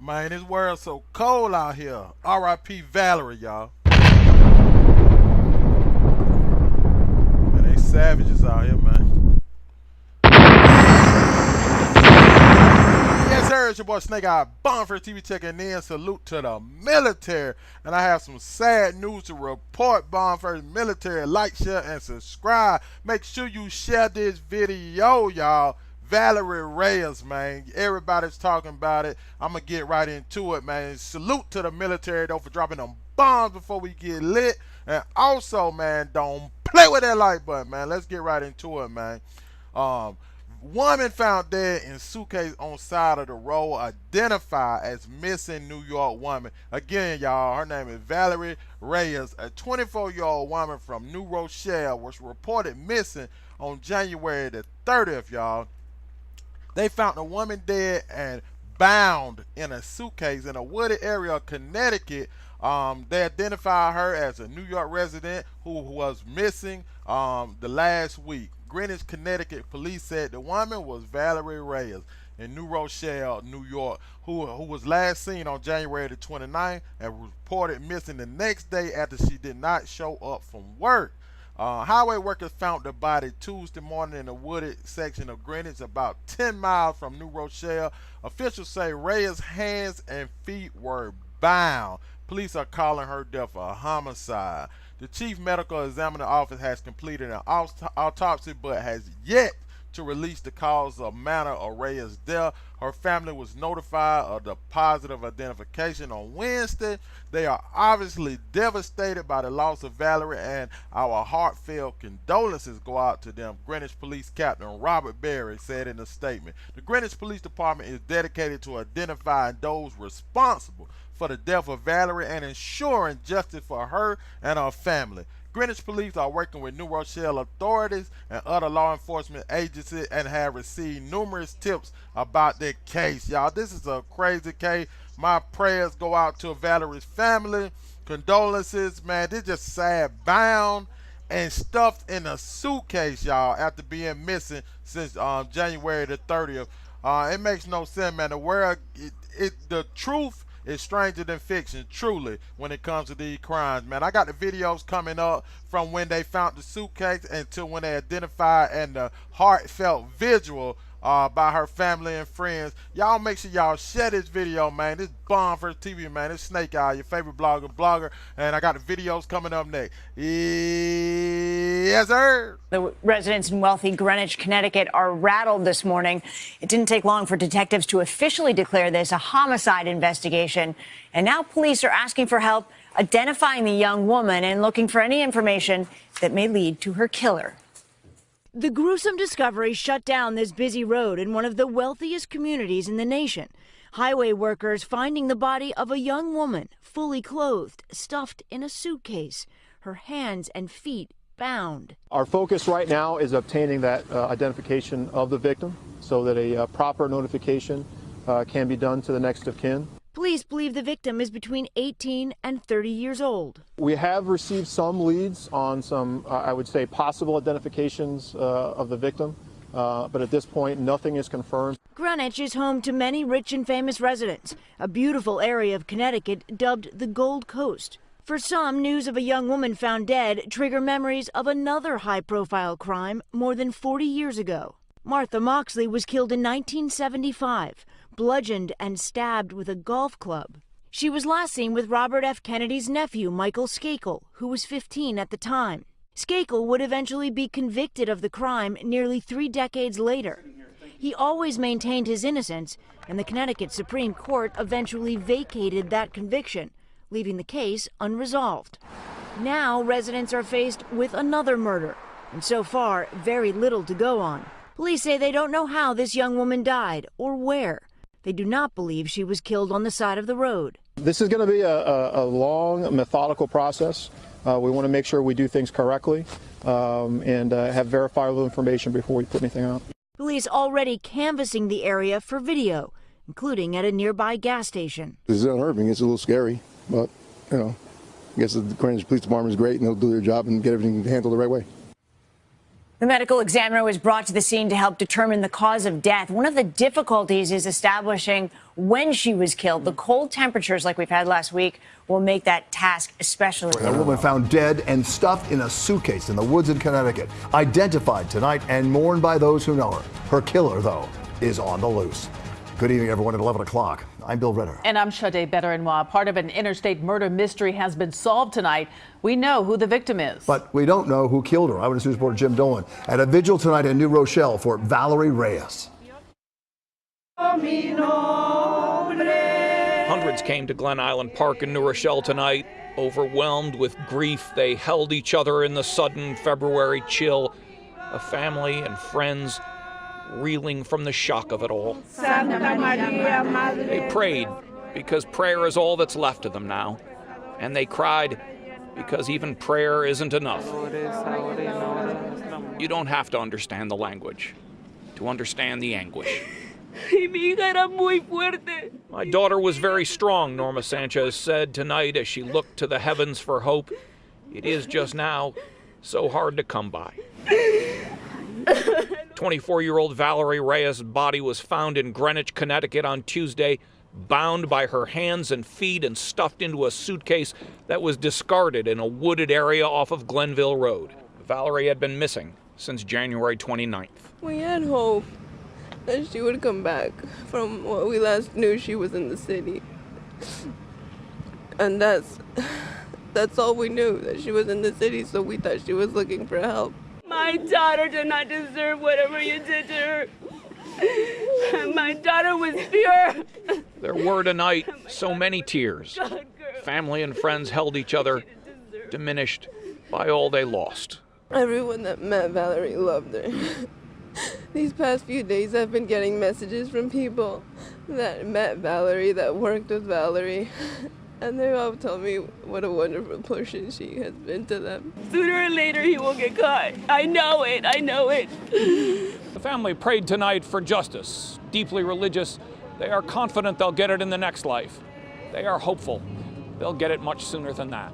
Man, this world so cold out here. R.I.P. Valerie, y'all. Man, they savages out here, man. Yes, sir. It's your boy Snake Eye Bond for TV checking in. Salute to the military. And I have some sad news to report. Bond for the military. Like, share, and subscribe. Make sure you share this video, y'all. Valerie Reyes, man. Everybody's talking about it. I'm going to get right into it, man. Salute to the military, though, for dropping them bombs before we get lit. And also, man, don't play with that like button, man. Let's get right into it, man. Woman found dead in suitcase on side of the road, identified as missing New York woman. Again, y'all, her name is Valerie Reyes, a 24-year-old woman from New Rochelle, was reported missing on January the 30th, y'all. They found the woman dead and bound in a suitcase in a wooded area of Connecticut. They identified her as a New York resident who was missing the last week. Greenwich, Connecticut police said the woman was Valerie Reyes in New Rochelle, New York, who was last seen on January the 29th and reported missing the next day after she did not show up from work. Highway workers found the body Tuesday morning in a wooded section of Greenwich, about 10 miles from New Rochelle. Officials say Reyes' hands and feet were bound. Police are calling her death a homicide. The chief medical examiner office has completed an autopsy but has yet to release the cause or manner of Reyes' death. Her family was notified of the positive identification on Wednesday. They are obviously devastated by the loss of Valerie, and our heartfelt condolences go out to them, Greenwich Police Captain Robert Berry said in a statement. The Greenwich Police Department is dedicated to identifying those responsible for the death of Valerie and ensuring justice for her and her family. Greenwich Police are working with New Rochelle authorities and other law enforcement agencies and have received numerous tips about their case. Y'all, this is a crazy case. My prayers go out to Valerie's family. Condolences, man. This just sad, bound and stuffed in a suitcase, y'all, after being missing since January the 30th. It makes no sense, man. The world, the truth is stranger than fiction, truly, when it comes to these crimes, man. I got the videos coming up from when they found the suitcase until when they identified, and the heartfelt visual by her family and friends. Y'all make sure y'all share this video, man. This Bomb for TV, man. This Snake Eye, your favorite blogger, and I got the videos coming up next. Yes, sir. The residents in wealthy Greenwich, Connecticut are rattled this morning. It didn't take long for detectives to officially declare this a homicide investigation. And now police are asking for help identifying the young woman and looking for any information that may lead to her killer. The gruesome discovery shut down this busy road in one of the wealthiest communities in the nation. Highway workers finding the body of a young woman, fully clothed, stuffed in a suitcase, her hands and feet bound. Our focus right now is obtaining that identification of the victim so that a proper notification can be done to the next of kin. Police believe the victim is between 18 and 30 years old. We have received some leads on some, I would say, possible identifications of the victim, but at this point, nothing is confirmed. Greenwich is home to many rich and famous residents, a beautiful area of Connecticut dubbed the Gold Coast. For some, news of a young woman found dead trigger memories of another high-profile crime more than 40 years ago. Martha Moxley was killed in 1975. Bludgeoned and stabbed with a golf club. She was last seen with Robert F. Kennedy's nephew, Michael Skakel, who was 15 at the time. Skakel would eventually be convicted of the crime nearly 3 decades later. He always maintained his innocence, and the Connecticut Supreme Court eventually vacated that conviction, leaving the case unresolved. Now residents are faced with another murder, and so far, very little to go on. Police say they don't know how this young woman died or where. They do not believe she was killed on the side of the road. This is going to be a long, methodical process. We want to make sure we do things correctly and have verifiable information before we put anything out. Police already canvassing the area for video, including at a nearby gas station. This is unnerving. It's a little scary, but, you know, I guess the Greenwich Police Department is great and they'll do their job and get everything handled the right way. The medical examiner was brought to the scene to help determine the cause of death. One of the difficulties is establishing when she was killed. The cold temperatures like we've had last week will make that task especially A woman found dead and stuffed in a suitcase in the woods in Connecticut. Identified tonight and mourned by those who know her. Her killer, though, is on the loose. Good evening, everyone, at 11 o'clock. I'm Bill Ritter. And I'm Sade Better-Inwa. Part of an interstate murder mystery has been solved tonight. We know who the victim is. But we don't know who killed her. Eyewitness News reporter Jim Dolan at a vigil tonight in New Rochelle for Valerie Reyes. Hundreds came to Glen Island Park in New Rochelle tonight. Overwhelmed with grief, they held each other in the sudden February chill. A family and friends reeling from the shock of it all. They prayed because prayer is all that's left of them now. And they cried because even prayer isn't enough. You don't have to understand the language to understand the anguish. My daughter was very strong, Norma Sanchez said tonight as she looked to the heavens for hope. It is just now so hard to come by. 24-year-old Valerie Reyes' body was found in Greenwich, Connecticut on Tuesday, bound by her hands and feet and stuffed into a suitcase that was discarded in a wooded area off of Glenville Road. Valerie had been missing since January 29th. We had hope that she would come back. From what we last knew, she was in the city. And that's all we knew, that she was in the city, so we thought she was looking for help. My daughter did not deserve whatever you did to her. My daughter was pure. There were tonight so many tears. Family and friends held each other, diminished by all they lost. Everyone that met Valerie loved her. These past few days I've been getting messages from people that met Valerie, that worked with Valerie. And they all tell me what a wonderful person she has been to them. Sooner or later he will get caught. I know it, I know it. The family prayed tonight for justice. Deeply religious, they are confident they'll get it in the next life. They are hopeful they'll get it much sooner than that.